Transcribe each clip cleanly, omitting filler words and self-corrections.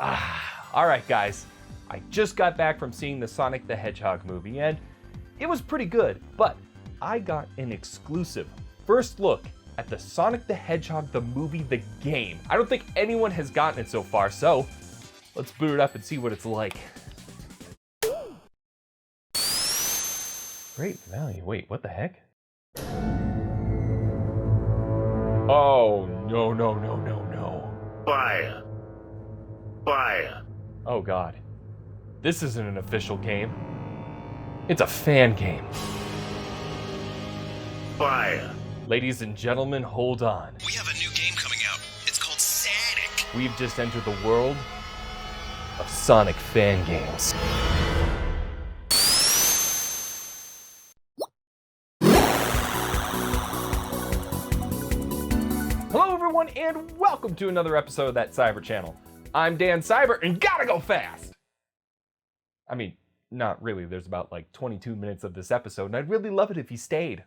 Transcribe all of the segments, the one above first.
Alright guys, I just got back from seeing the Sonic the Hedgehog movie and it was pretty good, but I got an exclusive first look at the Sonic the Hedgehog the movie, the game. I don't think anyone has gotten it so far, so let's boot it up and see what it's like. Great value, wait, what the heck? Oh, no. Fire. Oh god. This isn't an official game. It's a fan game. Fire. Ladies and gentlemen, hold on. We have a new game coming out. It's called Sonic. We've just entered the world of Sonic fan games. Hello everyone and welcome to another episode of that Cybert channel. I'm Dan Cybert and gotta go fast! I mean, not really, there's about like 22 minutes of this episode and I'd really love it if you stayed.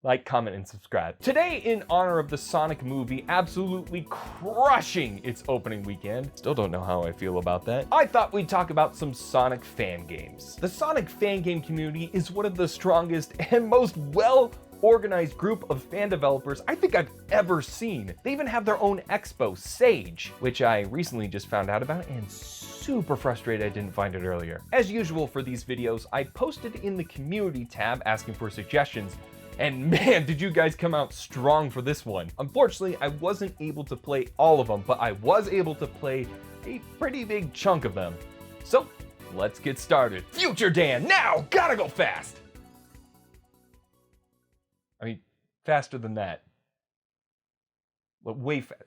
Like, comment, and subscribe. Today, in honor of the Sonic movie absolutely crushing its opening weekend, still don't know how I feel about that, I thought we'd talk about some Sonic fan games. The Sonic fan game community is one of the strongest and most well-organized group of fan developers I think I've ever seen. They even have their own expo, Sage, which I recently just found out about and super frustrated I didn't find it earlier. As usual for these videos, I posted in the community tab asking for suggestions. And man, did you guys come out strong for this one. Unfortunately, I wasn't able to play all of them, but I was able to play a pretty big chunk of them. So, let's get started. Future Dan, now, gotta go fast! I mean, faster than that. But way fast.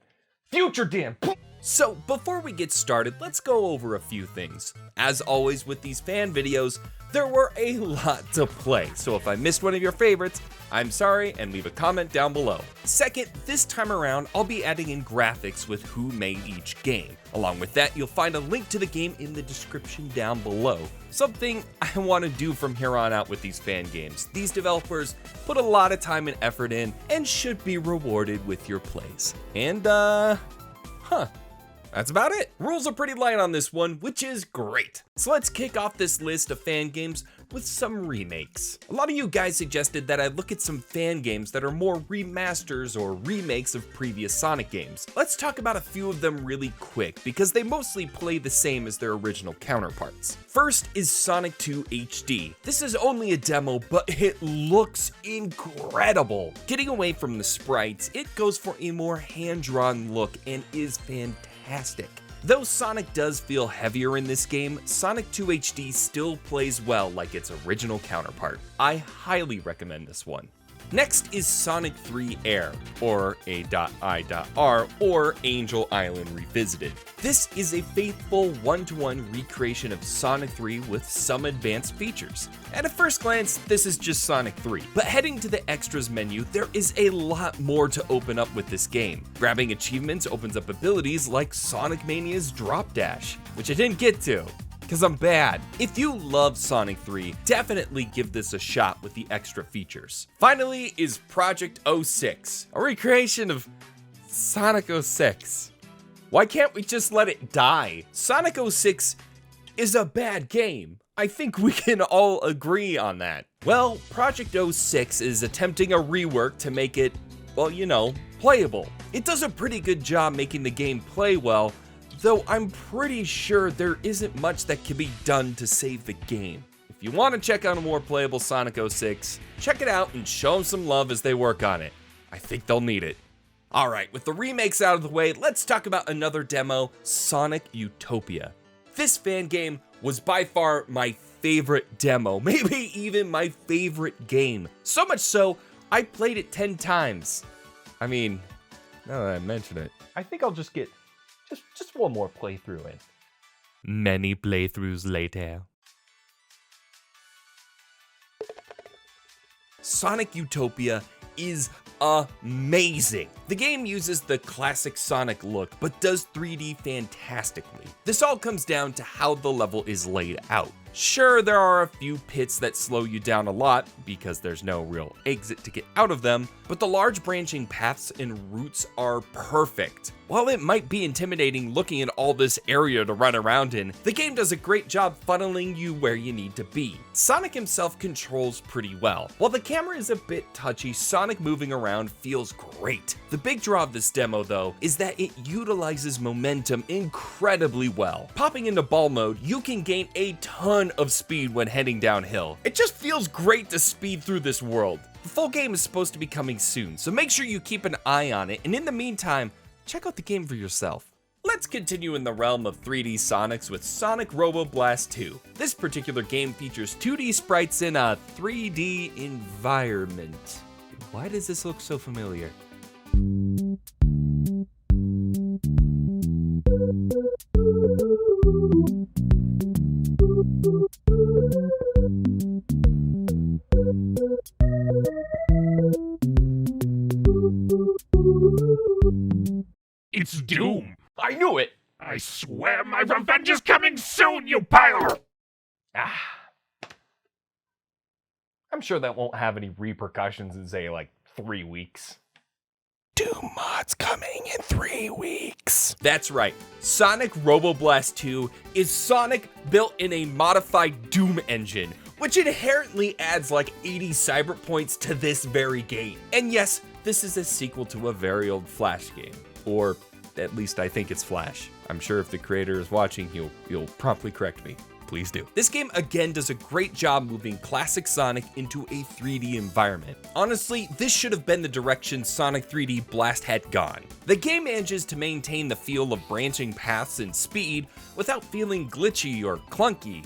Future Dan! So before we get started, let's go over a few things. As always with these fan videos, there were a lot to play, so if I missed one of your favorites, I'm sorry and leave a comment down below. Second, this time around, I'll be adding in graphics with who made each game. Along with that, you'll find a link to the game in the description down below. Something I want to do from here on out with these fan games. These developers put a lot of time and effort in and should be rewarded with your plays. And that's about it. Rules are pretty light on this one, which is great. So let's kick off this list of fan games with some remakes. A lot of you guys suggested that I look at some fan games that are more remasters or remakes of previous Sonic games. Let's talk about a few of them really quick because they mostly play the same as their original counterparts. First is Sonic.exe HD. This is only a demo, but it looks incredible. Getting away from the sprites, it goes for a more hand-drawn look and is fantastic. Though Sonic does feel heavier in this game, Sonic.2 HD still plays well like its original counterpart. I highly recommend this one. Next is Sonic 3 Air, or A.I.R, or Angel Island Revisited. This is a faithful one-to-one recreation of Sonic 3 with some advanced features. At a first glance, this is just Sonic 3, but heading to the extras menu, there is a lot more to open up with this game. Grabbing achievements opens up abilities like Sonic Mania's Drop Dash, which I didn't get to, because I'm bad. If you love Sonic 3, definitely give this a shot with the extra features. Finally is Project 06, a recreation of Sonic 06. Why can't we just let it die? Sonic 06 is a bad game. I think we can all agree on that. Well, Project 06 is attempting a rework to make it, well, you know, playable. It does a pretty good job making the game play well, though I'm pretty sure there isn't much that can be done to save the game. If you want to check out a more playable Sonic 06, check it out and show them some love as they work on it. I think they'll need it. Alright, with the remakes out of the way, let's talk about another demo, Sonic Utopia. This fan game was by far my favorite demo, maybe even my favorite game. So much so, I played it 10 times. I mean, now that I mention it, I think I'll just get just one more playthrough in. Many playthroughs later. Sonic Utopia is amazing. The game uses the classic Sonic look, but does 3D fantastically. This all comes down to how the level is laid out. Sure, there are a few pits that slow you down a lot because there's no real exit to get out of them, but the large branching paths and routes are perfect. While it might be intimidating looking at all this area to run around in, the game does a great job funneling you where you need to be. Sonic himself controls pretty well. While the camera is a bit touchy, Sonic moving around feels great. The big draw of this demo though is that it utilizes momentum incredibly well. Popping into ball mode, you can gain a ton of speed when heading downhill. It just feels great to speed through this world. The full game is supposed to be coming soon, so make sure you keep an eye on it, and in the meantime, check out the game for yourself. Let's continue in the realm of 3D Sonics with Sonic Robo Blast 2. This particular game features 2D sprites in a 3D environment. Why does this look so familiar? It's Doom. I knew it! I swear my revenge is coming soon, you piler! I'm sure that won't have any repercussions in, say, like 3 weeks. Doom mod's coming in 3 weeks. That's right. Sonic Robo Blast 2 is Sonic built in a modified Doom engine, which inherently adds like 80 Cybert points to this very game. And yes, this is a sequel to a very old Flash game. Or at least I think it's Flash. I'm sure if the creator is watching, he'll promptly correct me. Please do. This game again does a great job moving classic Sonic into a 3D environment. Honestly, this should have been the direction Sonic 3D Blast had gone. The game manages to maintain the feel of branching paths and speed without feeling glitchy or clunky.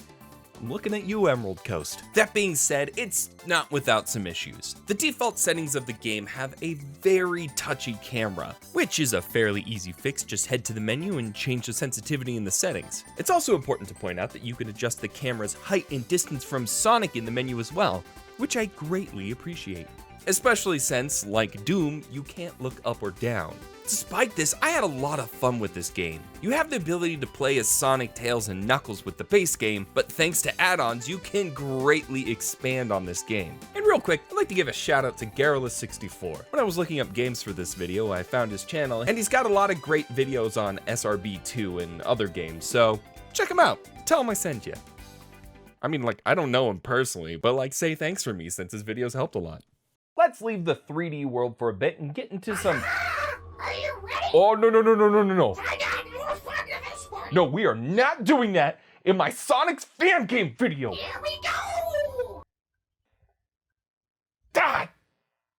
I'm looking at you, Emerald Coast. That being said, it's not without some issues. The default settings of the game have a very touchy camera, which is a fairly easy fix. Just head to the menu and change the sensitivity in the settings. It's also important to point out that you can adjust the camera's height and distance from Sonic in the menu as well, which I greatly appreciate. Especially since, like Doom, you can't look up or down. Despite this, I had a lot of fun with this game. You have the ability to play as Sonic, Tails, and Knuckles with the base game, but thanks to add-ons, you can greatly expand on this game. And real quick, I'd like to give a shout out to Garrulous64. When I was looking up games for this video, I found his channel, and he's got a lot of great videos on SRB2 and other games, so check him out. Tell him I sent you. I mean, like, I don't know him personally, but like, say thanks for me since his videos helped a lot. Let's leave the 3D world for a bit and get into some... Are you ready? Oh, no. I got more fun to this one. No, we are not doing that in my Sonic's fan game video. Here we go. God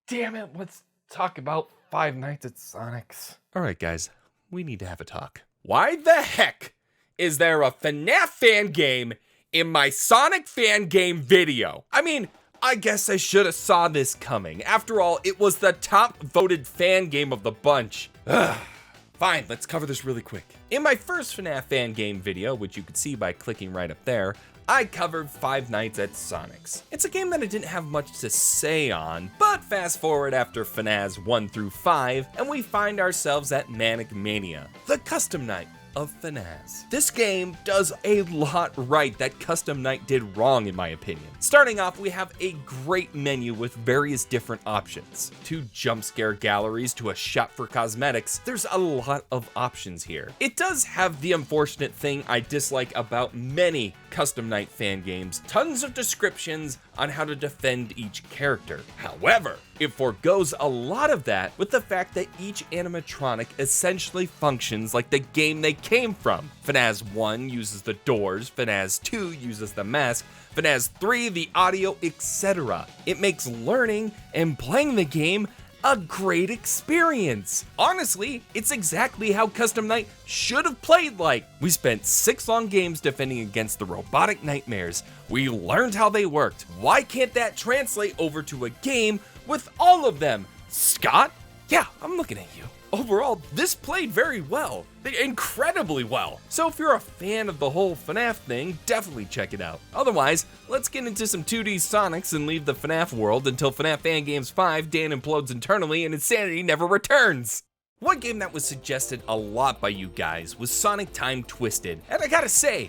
damn it, let's talk about Five Nights at Sonic's. All right, guys, we need to have a talk. Why the heck is there a FNAF fan game in my Sonic fan game video? I mean, I guess I should have saw this coming. After all, it was the top voted fan game of the bunch. Fine, let's cover this really quick. In my first FNAF fan game video, which you could see by clicking right up there, I covered Five Nights at Sonic's. It's a game that I didn't have much to say on, but fast forward after FNAS 1 through 5, and we find ourselves at Manic Mania, the custom night of FNAS. This game does a lot right that Custom Night did wrong in my opinion. Starting off, we have a great menu with various different options. 2 jump scare galleries to a shop for cosmetics. There's a lot of options here. It does have the unfortunate thing I dislike about many Custom Night fan games, tons of descriptions on how to defend each character. However, it forgoes a lot of that with the fact that each animatronic essentially functions like the game they came from. FNAS 1 uses the doors, FNAS 2 uses the mask, FNAS 3 the audio, etc. It makes learning and playing the game a great experience. Honestly, it's exactly how Custom Night should have played like. We spent 6 long games defending against the robotic nightmares. We learned how they worked. Why can't that translate over to a game with all of them? Scott? Yeah, I'm looking at you. Overall, this played very well, incredibly well. So if you're a fan of the whole FNAF thing, definitely check it out. Otherwise, let's get into some 2D Sonics and leave the FNAF world until FNAF Fan Games 5 Dan implodes internally and insanity never returns. One game that was suggested a lot by you guys was Sonic Time Twisted, and I gotta say,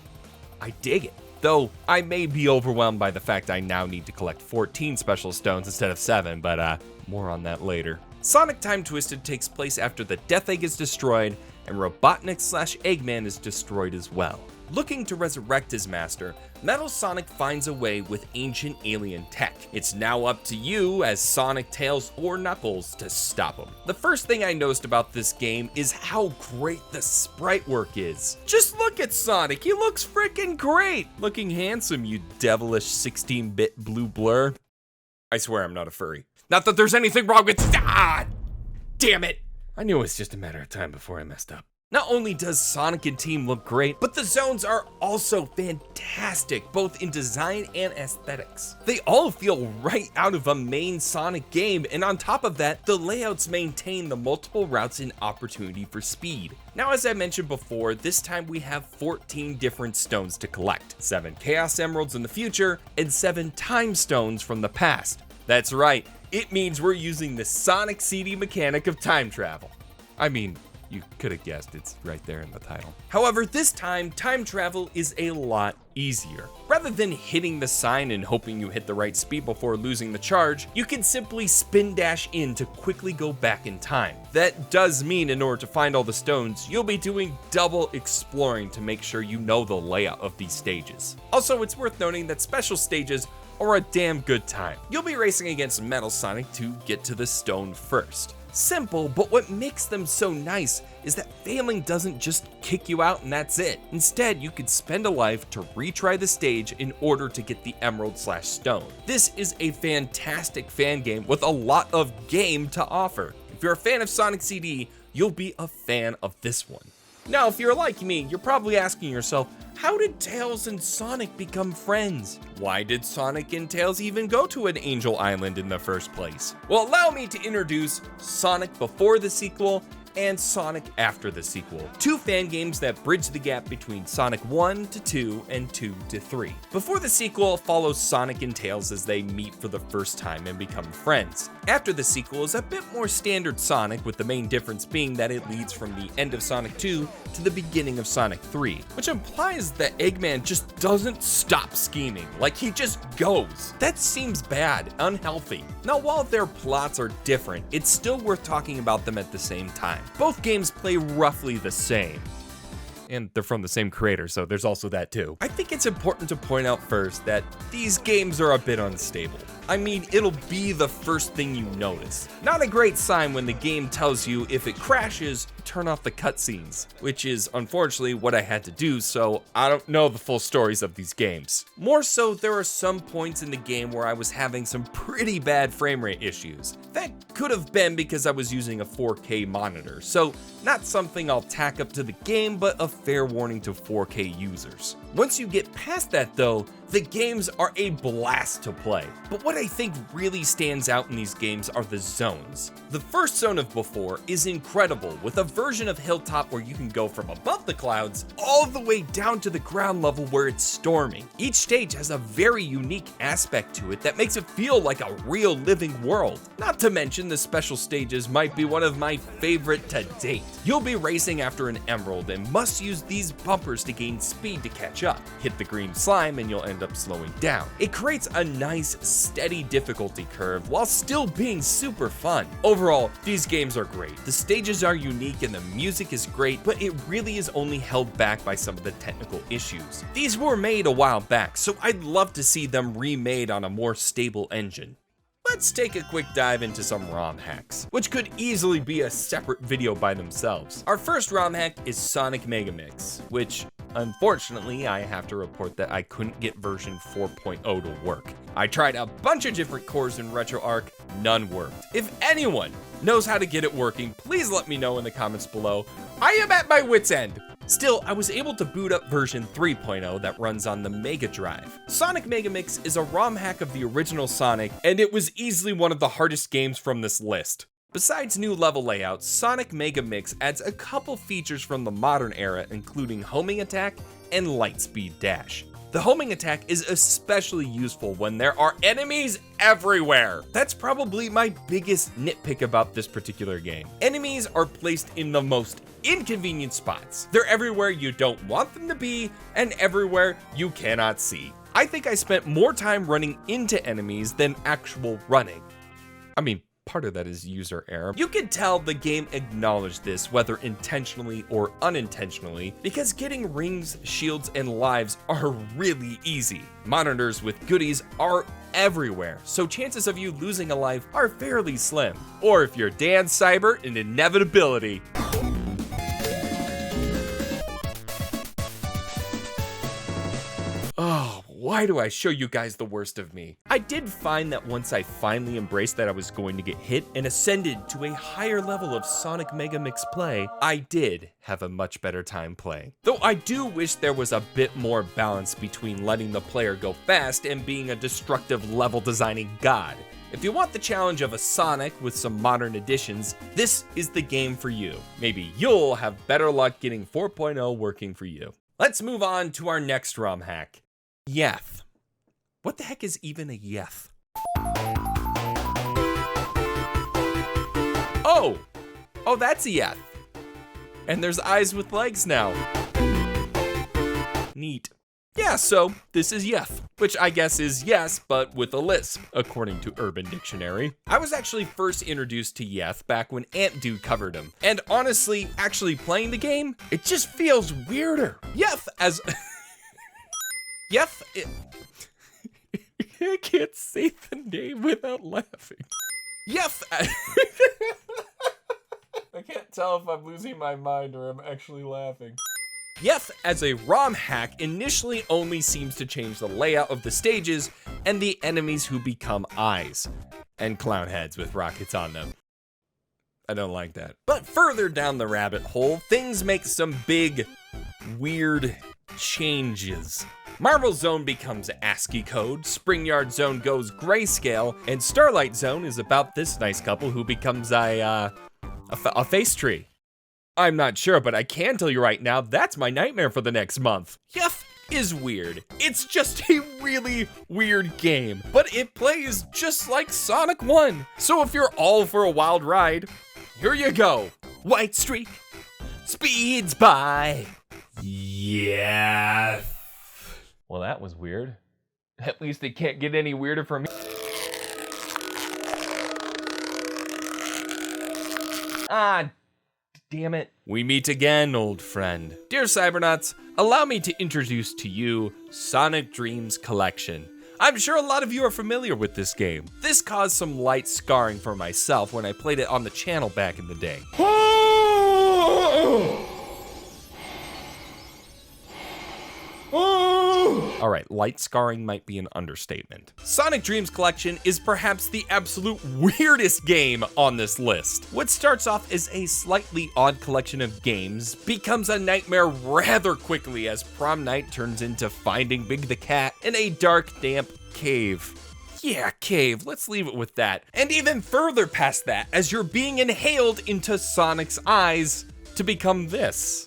I dig it. though I may be overwhelmed by the fact I now need to collect 14 special stones instead of 7, but more on that later. Sonic Time Twisted takes place after the Death Egg is destroyed and Robotnik/Eggman is destroyed as well. Looking to resurrect his master, Metal Sonic finds a way with ancient alien tech. It's now up to you as Sonic, Tails, or Knuckles to stop him. The first thing I noticed about this game is how great the sprite work is. Just look at Sonic, he looks freaking great! Looking handsome, you devilish 16-bit blue blur. I swear I'm not a furry. Not that there's anything wrong with— damn it! I knew it was just a matter of time before I messed up. Not only does Sonic and Team look great, but the zones are also fantastic, both in design and aesthetics. They all feel right out of a main Sonic game, and on top of that, the layouts maintain the multiple routes and opportunity for speed. Now, as I mentioned before, this time we have 14 different stones to collect, 7 Chaos Emeralds in the future, and 7 Time Stones from the past. That's right, it means we're using the Sonic CD mechanic of time travel. I mean, you could have guessed, it's right there in the title. However, this time, time travel is a lot easier. Rather than hitting the sign and hoping you hit the right speed before losing the charge, you can simply spin dash in to quickly go back in time. That does mean in order to find all the stones, you'll be doing double exploring to make sure you know the layout of these stages. Also, it's worth noting that special stages are a damn good time. You'll be racing against Metal Sonic to get to the stone first. Simple, but what makes them so nice is that failing doesn't just kick you out and that's it. Instead, you could spend a life to retry the stage in order to get the emerald/stone. This is a fantastic fan game with a lot of game to offer. If you're a fan of Sonic CD, you'll be a fan of this one. Now, if you're like me, you're probably asking yourself, how did Tails and Sonic become friends? Why did Sonic and Tails even go to an Angel Island in the first place? Well, allow me to introduce Sonic before the sequel and Sonic after the sequel. 2 fan games that bridge the gap between Sonic 1 to 2 and 2 to 3. Before the sequel follows Sonic and Tails as they meet for the first time and become friends. After the sequel is a bit more standard Sonic, with the main difference being that it leads from the end of Sonic 2 to the beginning of Sonic 3, which implies that Eggman just doesn't stop scheming, like he just goes. That seems bad, unhealthy. Now, while their plots are different, it's still worth talking about them at the same time. Both games play roughly the same. And they're from the same creator, so there's also that too. I think it's important to point out first that these games are a bit unstable. I mean, it'll be the first thing you notice. Not a great sign when the game tells you if it crashes, turn off the cutscenes, which is unfortunately what I had to do, so I don't know the full stories of these games. More so, there are some points in the game where I was having some pretty bad frame rate issues. That could have been because I was using a 4K monitor, so not something I'll tack up to the game, but a fair warning to 4K users. Once you get past that though, the games are a blast to play. But what I think really stands out in these games are the zones. The first zone of Before is incredible, with a version of Hilltop where you can go from above the clouds all the way down to the ground level where it's storming. Each stage has a very unique aspect to it that makes it feel like a real living world. Not to mention the special stages might be one of my favorite to date. You'll be racing after an emerald and must use these bumpers to gain speed to catch up. Hit the green slime and you'll end up slowing down. It creates a nice, steady difficulty curve while still being super fun. Overall, these games are great. The stages are unique and the music is great, but it really is only held back by some of the technical issues. These were made a while back, so I'd love to see them remade on a more stable engine. Let's take a quick dive into some ROM hacks, which could easily be a separate video by themselves. Our first ROM hack is Sonic Megamix, which unfortunately I have to report that I couldn't get version 4.0 to work. I tried a bunch of different cores in RetroArch, none worked. If anyone knows how to get it working, please let me know in the comments below. I am at my wit's end. Still, I was able to boot up version 3.0 that runs on the Mega Drive. Sonic Megamix is a ROM hack of the original Sonic, and it was easily one of the hardest games from this list. Besides new level layouts, Sonic Megamix adds a couple features from the modern era, including homing attack and lightspeed dash. The homing attack is especially useful when there are enemies everywhere. That's probably my biggest nitpick about this particular game. Enemies are placed in the most inconvenient spots. They're everywhere you don't want them to be and everywhere you cannot see. I think I spent more time running into enemies than actual running. I mean, part of that is user error. You can tell the game acknowledged this, whether intentionally or unintentionally, because getting rings, shields, and lives are really easy. Monitors with goodies are everywhere, so chances of you losing a life are fairly slim. Or if you're Dan Cybert, an inevitability. Oh, why do I show you guys the worst of me? I did find that once I finally embraced that I was going to get hit and ascended to a higher level of Sonic Megamix play, I did have a much better time playing. Though I do wish there was a bit more balance between letting the player go fast and being a destructive level designing god. If you want the challenge of a Sonic with some modern additions, this is the game for you. Maybe you'll have better luck getting 4.0 working for you. Let's move on to our next ROM hack. Yeth. What the heck is even a Yeth? Oh, that's a Yeth. And there's eyes with legs now. Neat. Yeah, so this is Yeth, which I guess is yes, but with a lisp, according to Urban Dictionary. I was actually first introduced to Yeth back when AntDude covered him. And honestly, actually playing the game, it just feels weirder. Yeth as... Yeth, I can't say the name without laughing. Yeth, I can't tell if I'm losing my mind or I'm actually laughing. Yeth as a ROM hack initially only seems to change the layout of the stages and the enemies who become eyes and clown heads with rockets on them. I don't like that. But further down the rabbit hole, things make some big, weird changes. Marvel Zone becomes ASCII code, Springyard Zone goes grayscale, and Starlight Zone is about this nice couple who becomes a face tree. I'm not sure, but I can tell you right now, that's my nightmare for the next month. Yeth is weird. It's just a really weird game, but it plays just like Sonic 1. So if you're all for a wild ride, here you go. White streak speeds by. Yeah. Well, that was weird. At least it can't get any weirder for me. Ah, damn it. We meet again, old friend. Dear Cybernauts, allow me to introduce to you Sonic Dreams Collection. I'm sure a lot of you are familiar with this game. This caused some light scarring for myself when I played it on the channel back in the day. Alright, light scarring might be an understatement. Sonic Dreams Collection is perhaps the absolute weirdest game on this list. What starts off as a slightly odd collection of games becomes a nightmare rather quickly as prom night turns into finding Big the Cat in a dark, damp cave. Yeah, cave, let's leave it with that. And even further past that, as you're being inhaled into Sonic's eyes to become this.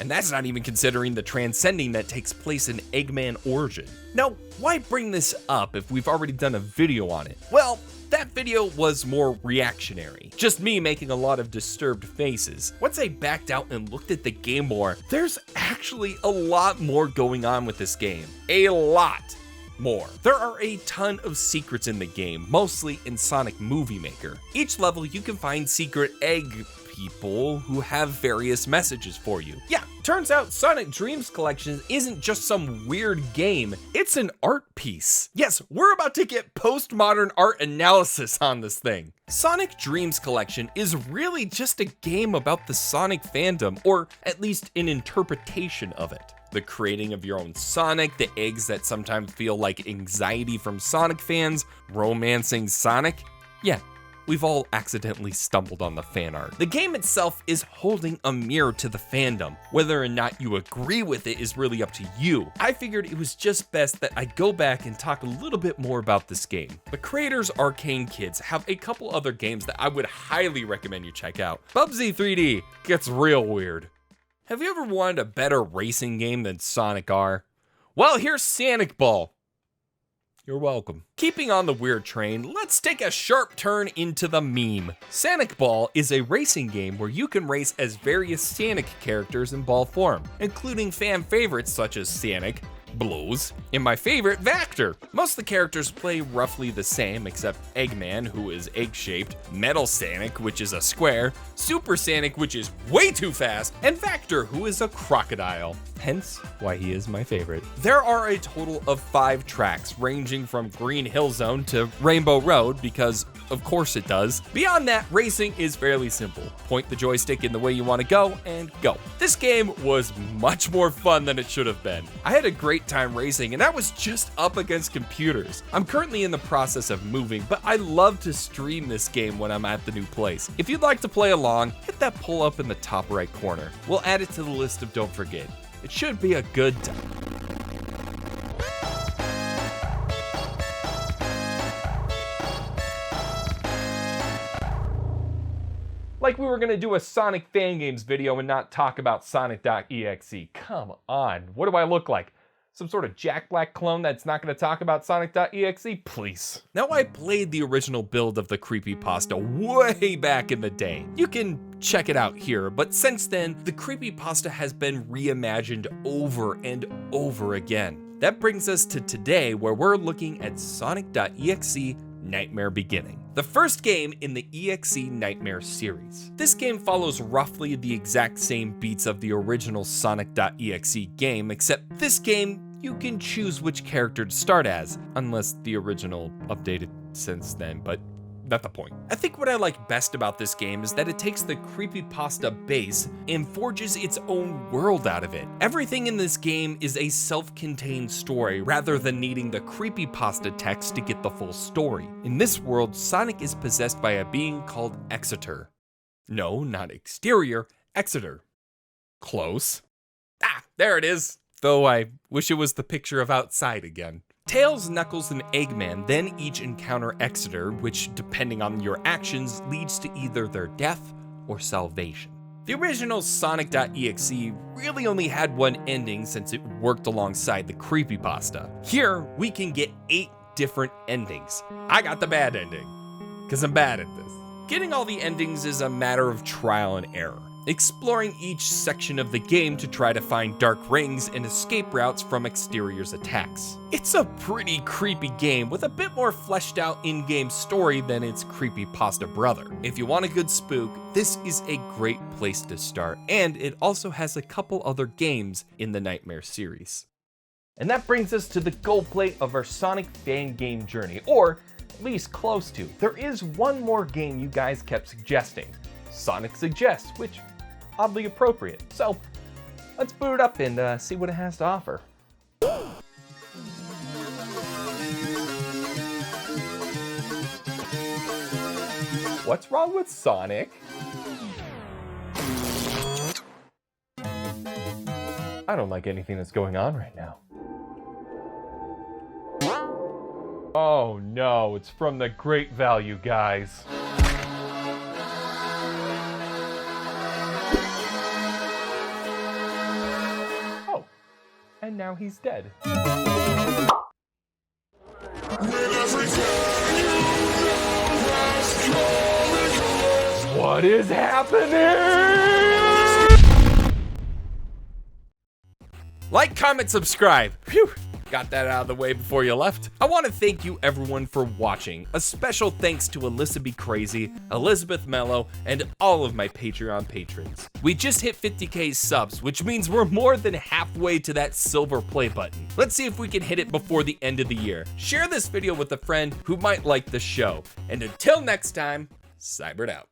And that's not even considering the transcending that takes place in Eggman Origin. Now, why bring this up if we've already done a video on it? Well, that video was more reactionary. Just me making a lot of disturbed faces. Once I backed out and looked at the game more, there's actually a lot more going on with this game. A lot more. There are a ton of secrets in the game, mostly in Sonic Movie Maker. Each level you can find secret egg people who have various messages for you. Yeah, turns out Sonic Dreams Collection isn't just some weird game, it's an art piece. Yes, we're about to get postmodern art analysis on this thing. Sonic Dreams Collection is really just a game about the Sonic fandom, or at least an interpretation of it. The creating of your own Sonic, the eggs that sometimes feel like anxiety from Sonic fans, romancing Sonic. Yeah, we've all accidentally stumbled on the fan art. The game itself is holding a mirror to the fandom. Whether or not you agree with it is really up to you. I figured it was just best that I go back and talk a little bit more about this game. The creators, Arcane Kids, have a couple other games that I would highly recommend you check out. Bubsy 3D gets real weird. Have you ever wanted a better racing game than Sonic R? Well, here's Sanicball. You're welcome. Keeping on the weird train, let's take a sharp turn into the meme. Sanicball is a racing game where you can race as various Sonic characters in ball form, including fan favorites such as Sonic, Blows, and my favorite, Vector. Most of the characters play roughly the same except Eggman, who is egg-shaped, Metal Sonic, which is a square, Super Sonic, which is way too fast, and Vector, who is a crocodile. Hence why he is my favorite. There are a total of 5 tracks, ranging from Green Hill Zone to Rainbow Road, because of course it does. Beyond that, racing is fairly simple. Point the joystick in the way you want to go, and go. This game was much more fun than it should have been. I had a great time racing, and I was just up against computers. I'm currently in the process of moving, but I love to stream this game when I'm at the new place. If you'd like to play along, hit that pull up in the top right corner. We'll add it to the list of don't forget. It should be a good time. Like we were gonna do a Sonic fan games video and not talk about Sonic.exe. Come on, what do I look like? Some sort of Jack Black clone that's not gonna talk about Sonic.exe? Please. Now, I played the original build of the creepypasta way back in the day. You can check it out here, but since then, the creepypasta has been reimagined over and over again. That brings us to today, where we're looking at Sonic.exe Nightmare Beginning, the first game in the EXE Nightmare series. This game follows roughly the exact same beats of the original Sonic.exe game, except this game, you can choose which character to start as, unless the original updated since then, but not the point. I think what I like best about this game is that it takes the creepypasta base and forges its own world out of it. Everything in this game is a self-contained story rather than needing the creepypasta text to get the full story. In this world, Sonic is possessed by a being called Exeter. No, not exterior, Exeter. Close. Ah, there it is. Though I wish it was the picture of outside again. Tails, Knuckles, and Eggman then each encounter Exeter, which, depending on your actions, leads to either their death or salvation. The original Sonic.exe really only had one ending since it worked alongside the creepypasta. Here, we can get 8 different endings. I got the bad ending, because I'm bad at this. Getting all the endings is a matter of trial and error, exploring each section of the game to try to find dark rings and escape routes from exterior's attacks. It's a pretty creepy game with a bit more fleshed out in-game story than its creepypasta brother. If you want a good spook, this is a great place to start, and it also has a couple other games in the Nightmare series. And that brings us to the gold plate of our Sonic fan game journey, or at least close to. There is one more game you guys kept suggesting, Sonicexe, which oddly appropriate. So let's boot it up and see what it has to offer. What's wrong with Sonic? I don't like anything that's going on right now. Oh no, it's from the Great Value guys. Oh, and now he's dead. What is happening? Like, comment, subscribe. Phew, got that out of the way before you left. I want to thank you everyone for watching. A special thanks to Alyssa Be Crazy, Elizabeth Mello, and all of my Patreon patrons. We just hit 50k subs, which means we're more than halfway to that silver play button. Let's see if we can hit it before the end of the year. Share this video with a friend who might like the show. And until next time, Cybert out.